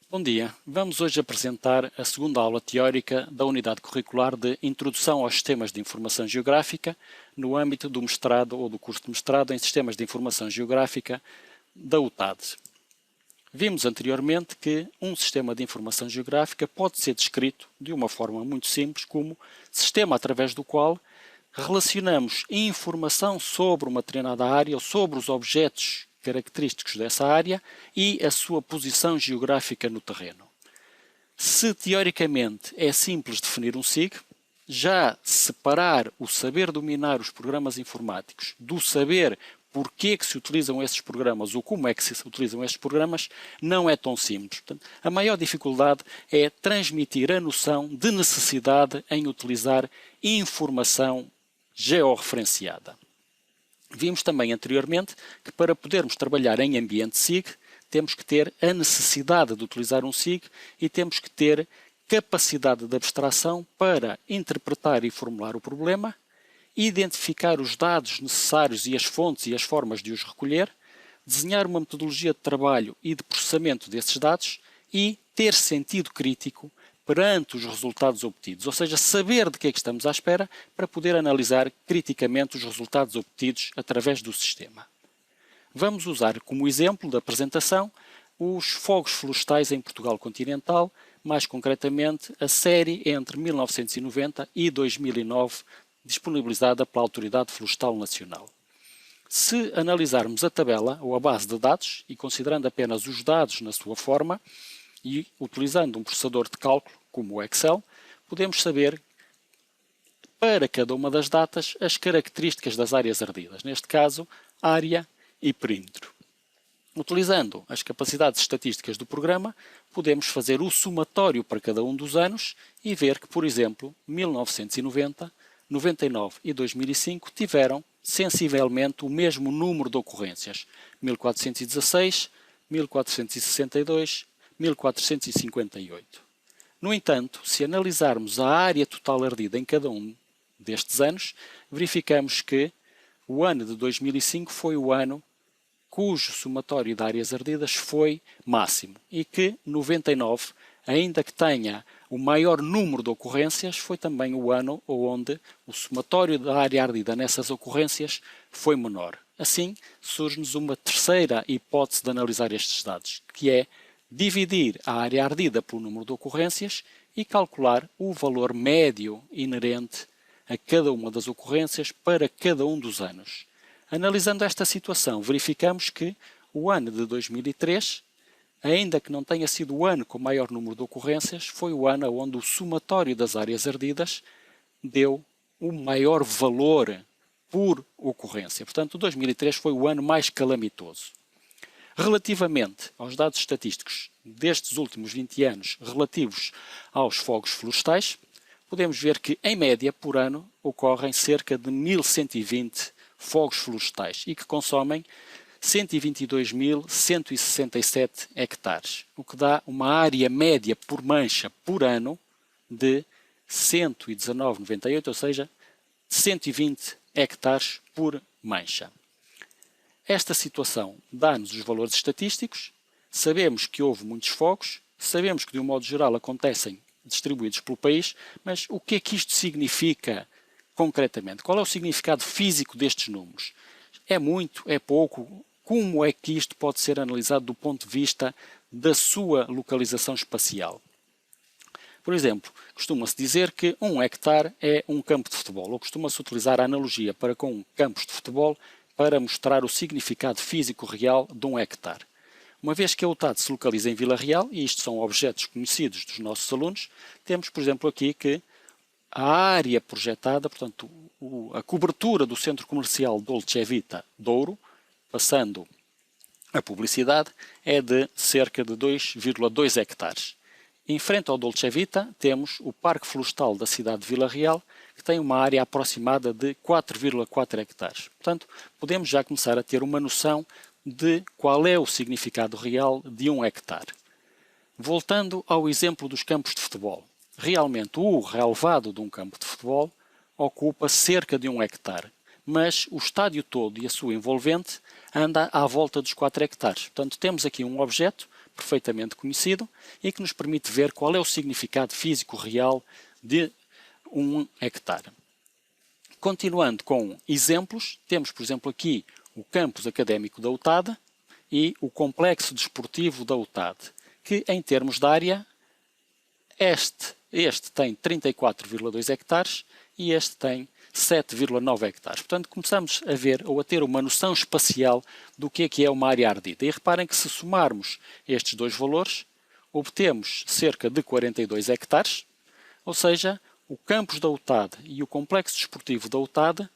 Bom dia, vamos hoje apresentar a segunda aula teórica da unidade curricular de Introdução aos Sistemas de Informação Geográfica no âmbito do mestrado ou do curso de mestrado em Sistemas de Informação Geográfica da UTAD. Vimos anteriormente que um sistema de informação geográfica pode ser descrito de uma forma muito simples como sistema através do qual relacionamos informação sobre uma determinada área ou sobre os objetos característicos dessa área e a sua posição geográfica no terreno. Se teoricamente é simples definir um SIG, já separar o saber dominar os programas informáticos do saber porquê que se utilizam esses programas ou como é que se utilizam esses programas não é tão simples. Portanto, a maior dificuldade é transmitir a noção de necessidade em utilizar informação georreferenciada. Vimos também anteriormente que para podermos trabalhar em ambiente SIG, temos que ter a necessidade de utilizar um SIG e temos que ter capacidade de abstração para interpretar e formular o problema, identificar os dados necessários e as fontes e as formas de os recolher, desenhar uma metodologia de trabalho e de processamento desses dados e ter sentido crítico perante os resultados obtidos, ou seja, saber de que é que estamos à espera para poder analisar criticamente os resultados obtidos através do sistema. Vamos usar como exemplo da apresentação os fogos florestais em Portugal continental, mais concretamente a série entre 1990 e 2009, disponibilizada pela Autoridade Florestal Nacional. Se analisarmos a tabela ou a base de dados e considerando apenas os dados na sua forma, e utilizando um processador de cálculo, como o Excel, podemos saber para cada uma das datas as características das áreas ardidas, neste caso, área e perímetro. Utilizando as capacidades estatísticas do programa, podemos fazer o somatório para cada um dos anos e ver que, por exemplo, 1990, 99 e 2005 tiveram sensivelmente o mesmo número de ocorrências, 1416, 1462, 1458. No entanto, se analisarmos a área total ardida em cada um destes anos, verificamos que o ano de 2005 foi o ano cujo somatório de áreas ardidas foi máximo e que 99, ainda que tenha o maior número de ocorrências, foi também o ano onde o somatório da área ardida nessas ocorrências foi menor. Assim, surge-nos uma terceira hipótese de analisar estes dados, que é dividir a área ardida pelo número de ocorrências e calcular o valor médio inerente a cada uma das ocorrências para cada um dos anos. Analisando esta situação, verificamos que o ano de 2003, ainda que não tenha sido o ano com o maior número de ocorrências, foi o ano onde o somatório das áreas ardidas deu o maior valor por ocorrência. Portanto, 2003 foi o ano mais calamitoso. Relativamente aos dados estatísticos destes últimos 20 anos relativos aos fogos florestais, podemos ver que, em média, por ano, ocorrem cerca de 1120 fogos florestais e que consomem 122.167 hectares, o que dá uma área média por mancha por ano de 119,98, ou seja, 120 hectares por mancha. Esta situação dá-nos os valores estatísticos, sabemos que houve muitos fogos, sabemos que de um modo geral acontecem distribuídos pelo país, mas o que é que isto significa concretamente? Qual é o significado físico destes números? É muito? É pouco? Como é que isto pode ser analisado do ponto de vista da sua localização espacial? Por exemplo, costuma-se dizer que 1 hectare é um campo de futebol, ou costuma-se utilizar a analogia para com campos de futebol para mostrar o significado físico real de 1 hectare. Uma vez que a UTAD se localiza em Vila Real, e isto são objetos conhecidos dos nossos alunos, temos, por exemplo, aqui que a área projetada, portanto, a cobertura do centro comercial Dolce Vita Douro, passando a publicidade, é de cerca de 2,2 hectares. Em frente ao Dolce Vita temos o Parque Florestal da cidade de Vila Real, que tem uma área aproximada de 4,4 hectares. Portanto, podemos já começar a ter uma noção de qual é o significado real de 1 hectare. Voltando ao exemplo dos campos de futebol. Realmente, o relevado de um campo de futebol ocupa cerca de 1 hectare, mas o estádio todo e a sua envolvente anda à volta dos 4 hectares. Portanto, temos aqui um objeto perfeitamente conhecido e que nos permite ver qual é o significado físico real de 1 hectare. Continuando com exemplos, temos, por exemplo, aqui o campus académico da UTAD e o complexo desportivo da UTAD, que em termos de área, este tem 34,2 hectares e este tem 7,9 hectares. Portanto, começamos a ver ou a ter uma noção espacial do que é uma área ardida. E reparem que se somarmos estes dois valores, obtemos cerca de 42 hectares, ou seja, o campus da UTAD e o complexo desportivo da UTAD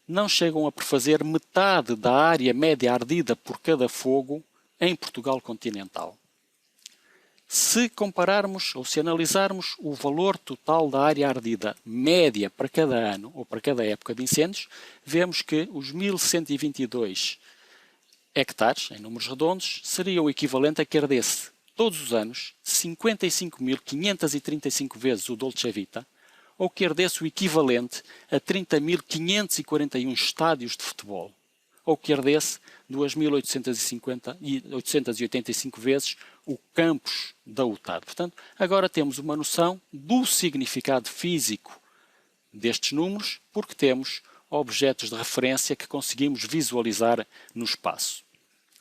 não chegam a prefazer metade da área média ardida por cada fogo em Portugal continental. Se compararmos ou se analisarmos o valor total da área ardida média para cada ano ou para cada época de incêndios, vemos que os 1122 hectares, em números redondos, seriam o equivalente a que ardesse todos os anos 55.535 vezes o Dolce Vita, ou que ardesse o equivalente a 30.541 estádios de futebol, ou que ardesse 2.885 vezes o campus da UTAD. Portanto, agora temos uma noção do significado físico destes números, porque temos objetos de referência que conseguimos visualizar no espaço.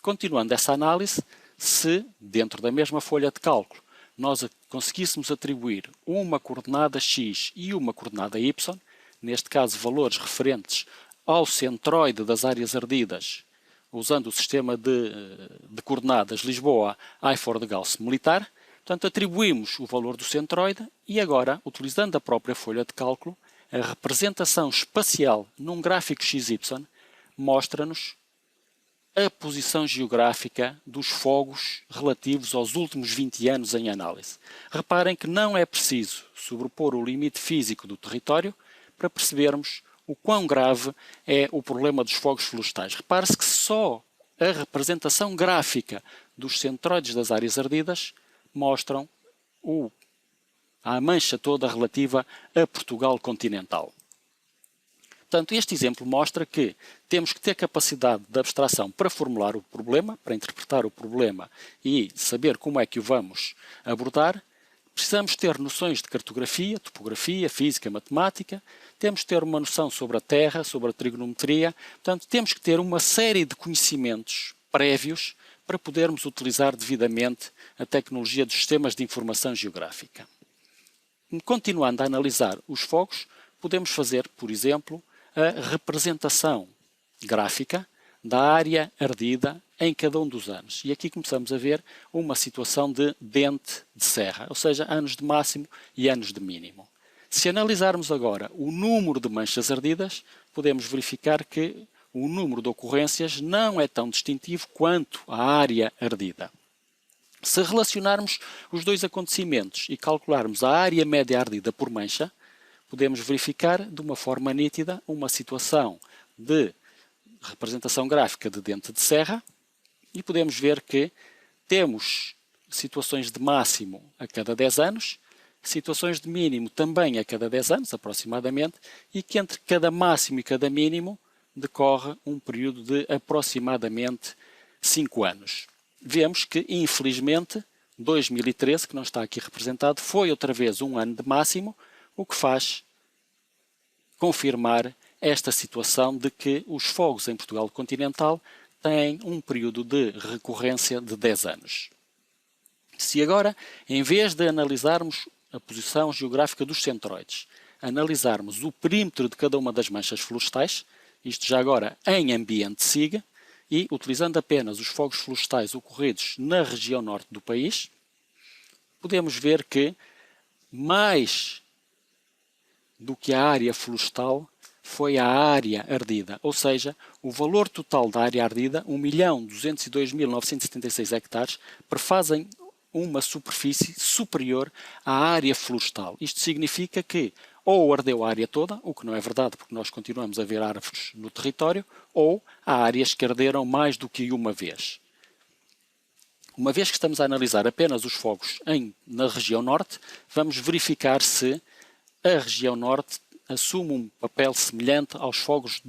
Continuando essa análise, se, dentro da mesma folha de cálculo, nós conseguíssemos atribuir uma coordenada x e uma coordenada y, neste caso valores referentes ao centroide das áreas ardidas, usando o sistema de coordenadas Lisboa, Eifford, Gauss militar, portanto atribuímos o valor do centroide e agora, utilizando a própria folha de cálculo, a representação espacial num gráfico XY mostra-nos a posição geográfica dos fogos relativos aos últimos 20 anos em análise. Reparem que não é preciso sobrepor o limite físico do território para percebermos o quão grave é o problema dos fogos florestais. Repare-se que só a representação gráfica dos centroides das áreas ardidas mostram a mancha toda relativa a Portugal continental. Portanto, este exemplo mostra que temos que ter capacidade de abstração para formular o problema, para interpretar o problema e saber como é que o vamos abordar. Precisamos ter noções de cartografia, topografia, física, matemática. Temos que ter uma noção sobre a terra, sobre a trigonometria. Portanto, temos que ter uma série de conhecimentos prévios para podermos utilizar devidamente a tecnologia dos sistemas de informação geográfica. Continuando a analisar os fogos, podemos fazer, por exemplo, a representação gráfica da área ardida em cada um dos anos. E aqui começamos a ver uma situação de dente de serra, ou seja, anos de máximo e anos de mínimo. Se analisarmos agora o número de manchas ardidas, podemos verificar que o número de ocorrências não é tão distintivo quanto a área ardida. Se relacionarmos os dois acontecimentos e calcularmos a área média ardida por mancha, podemos verificar de uma forma nítida uma situação de representação gráfica de dente de serra e podemos ver que temos situações de máximo a cada 10 anos, situações de mínimo também a cada 10 anos, aproximadamente, e que entre cada máximo e cada mínimo decorre um período de aproximadamente 5 anos. Vemos que, infelizmente, 2013, que não está aqui representado, foi outra vez um ano de máximo, o que faz confirmar esta situação de que os fogos em Portugal continental têm um período de recorrência de 10 anos. Se agora, em vez de analisarmos a posição geográfica dos centroides, analisarmos o perímetro de cada uma das manchas florestais, isto já agora em ambiente SIG, e utilizando apenas os fogos florestais ocorridos na região norte do país, podemos ver que mais do que a área florestal foi a área ardida, ou seja, o valor total da área ardida, 1.202.976 hectares, prefazem uma superfície superior à área florestal. Isto significa que ou ardeu a área toda, o que não é verdade porque nós continuamos a ver árvores no território, ou há áreas que arderam mais do que uma vez. Uma vez que estamos a analisar apenas os fogos na região norte, vamos verificar se a região norte assume um papel semelhante aos fogos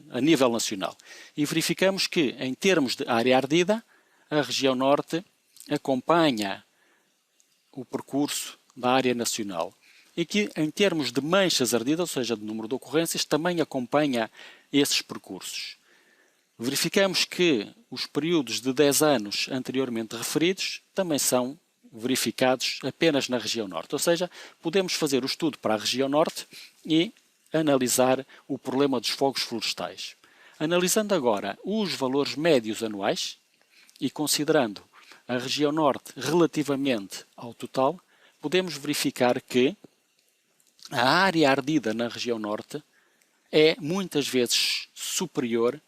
a nível nacional. E verificamos que, em termos de área ardida, a região norte acompanha o percurso da área nacional e que, em termos de manchas ardidas, ou seja, de número de ocorrências, também acompanha esses percursos. Verificamos que os períodos de 10 anos anteriormente referidos também são verificados apenas na região norte, ou seja, podemos fazer o estudo para a região norte e analisar o problema dos fogos florestais. Analisando agora os valores médios anuais e considerando a região norte relativamente ao total, podemos verificar que a área ardida na região norte é muitas vezes superior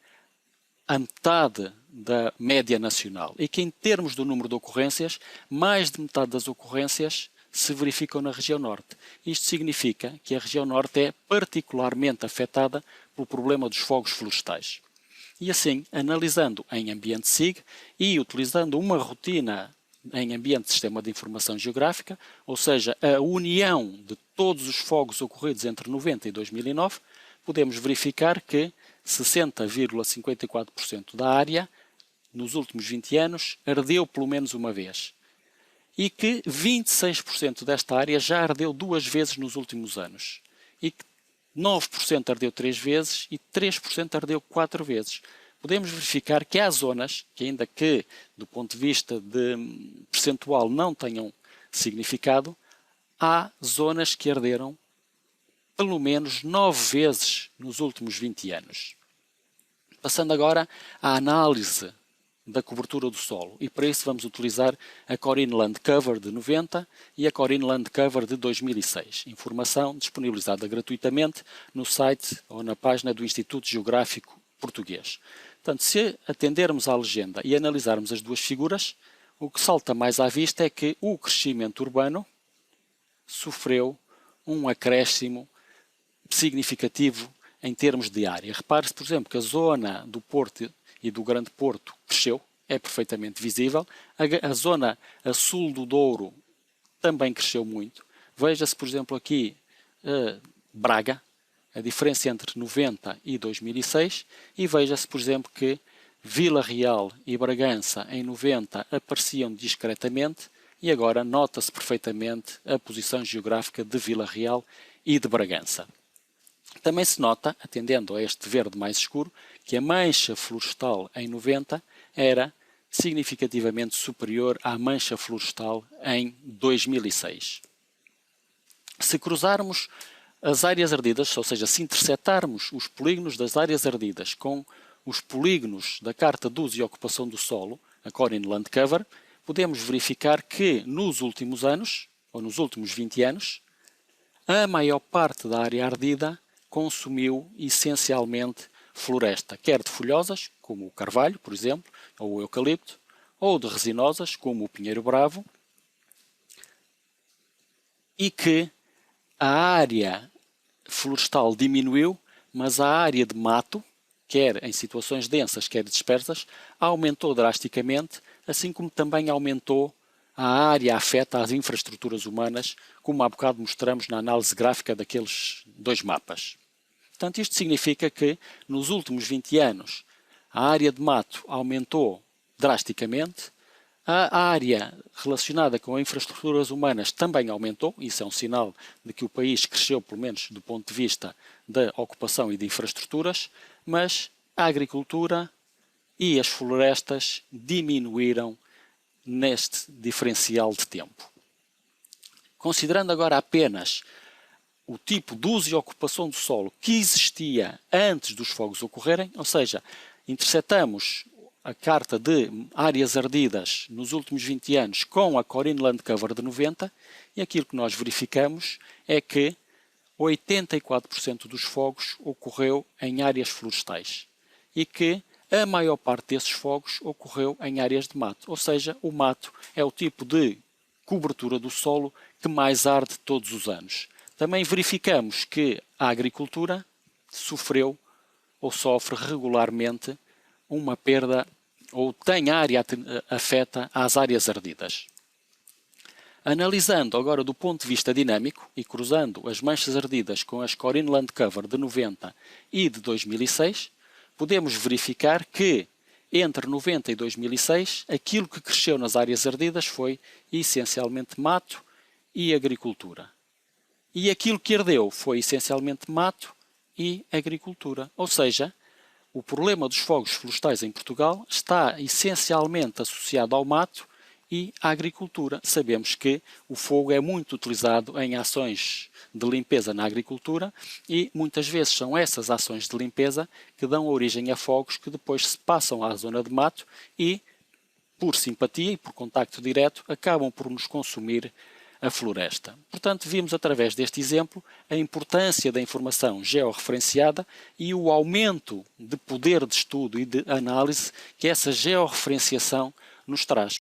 à metade da média nacional e que, em termos do número de ocorrências, mais de metade das ocorrências se verificam na região norte. Isto significa que a região norte é particularmente afetada pelo problema dos fogos florestais. E assim, analisando em ambiente SIG e utilizando uma rotina em ambiente de Sistema de Informação Geográfica, ou seja, a união de todos os fogos ocorridos entre 90 e 2009, podemos verificar que 60,54% da área, nos últimos 20 anos, ardeu pelo menos uma vez. E que 26% desta área já ardeu 2 vezes nos últimos anos. E que 9% ardeu 3 vezes e 3% ardeu 4 vezes. Podemos verificar que há zonas que, ainda que do ponto de vista de percentual não tenham significado, há zonas que arderam pelo menos 9 vezes nos últimos 20 anos. Passando agora à análise da cobertura do solo, e para isso vamos utilizar a Corine Land Cover de 90 e a Corine Land Cover de 2006. Informação disponibilizada gratuitamente no site ou na página do Instituto Geográfico Português. Portanto, se atendermos à legenda e analisarmos as duas figuras, o que salta mais à vista é que o crescimento urbano sofreu um acréscimo significativo em termos de área. Repare-se, por exemplo, que a zona do Porto e do Grande Porto cresceu, é perfeitamente visível. A zona a sul do Douro também cresceu muito. Veja-se, por exemplo, aqui Braga, a diferença entre 90 e 2006, e veja-se, por exemplo, que Vila Real e Bragança em 90 apareciam discretamente e agora nota-se perfeitamente a posição geográfica de Vila Real e de Bragança. Também se nota, atendendo a este verde mais escuro, que a mancha florestal em 90 era significativamente superior à mancha florestal em 2006. Se cruzarmos as áreas ardidas, ou seja, se interceptarmos os polígonos das áreas ardidas com os polígonos da Carta de Uso e Ocupação do Solo, a Corine Land Cover, podemos verificar que nos últimos anos, ou nos últimos 20 anos, a maior parte da área ardida consumiu essencialmente floresta, quer de folhosas, como o carvalho, por exemplo, ou o eucalipto, ou de resinosas, como o pinheiro bravo, e que a área florestal diminuiu, mas a área de mato, quer em situações densas, quer dispersas, aumentou drasticamente, assim como também aumentou a área afeta às infraestruturas humanas, como há bocado mostramos na análise gráfica daqueles dois mapas. Portanto, isto significa que nos últimos 20 anos a área de mato aumentou drasticamente, a área relacionada com infraestruturas humanas também aumentou, isso é um sinal de que o país cresceu, pelo menos do ponto de vista da ocupação e de infraestruturas, mas a agricultura e as florestas diminuíram neste diferencial de tempo. Considerando agora apenas o tipo de uso e ocupação do solo que existia antes dos fogos ocorrerem, ou seja, interceptamos a carta de áreas ardidas nos últimos 20 anos com a Corine Land Cover de 90 e aquilo que nós verificamos é que 84% dos fogos ocorreu em áreas florestais e que a maior parte desses fogos ocorreu em áreas de mato, ou seja, o mato é o tipo de cobertura do solo que mais arde todos os anos. Também verificamos que a agricultura sofreu ou sofre regularmente uma perda ou tem área afeta às áreas ardidas. Analisando agora do ponto de vista dinâmico e cruzando as manchas ardidas com as Corine Land Cover de 90 e de 2006, podemos verificar que Entre 90 e 2006, aquilo que cresceu nas áreas ardidas foi essencialmente mato e agricultura. E aquilo que ardeu foi essencialmente mato e agricultura. Ou seja, o problema dos fogos florestais em Portugal está essencialmente associado ao mato e à agricultura. Sabemos que o fogo é muito utilizado em ações de limpeza na agricultura e muitas vezes são essas ações de limpeza que dão origem a fogos que depois se passam à zona de mato e, por simpatia e por contacto direto, acabam por nos consumir a floresta. Portanto, vimos através deste exemplo a importância da informação georreferenciada e o aumento de poder de estudo e de análise que essa georreferenciação nos traz.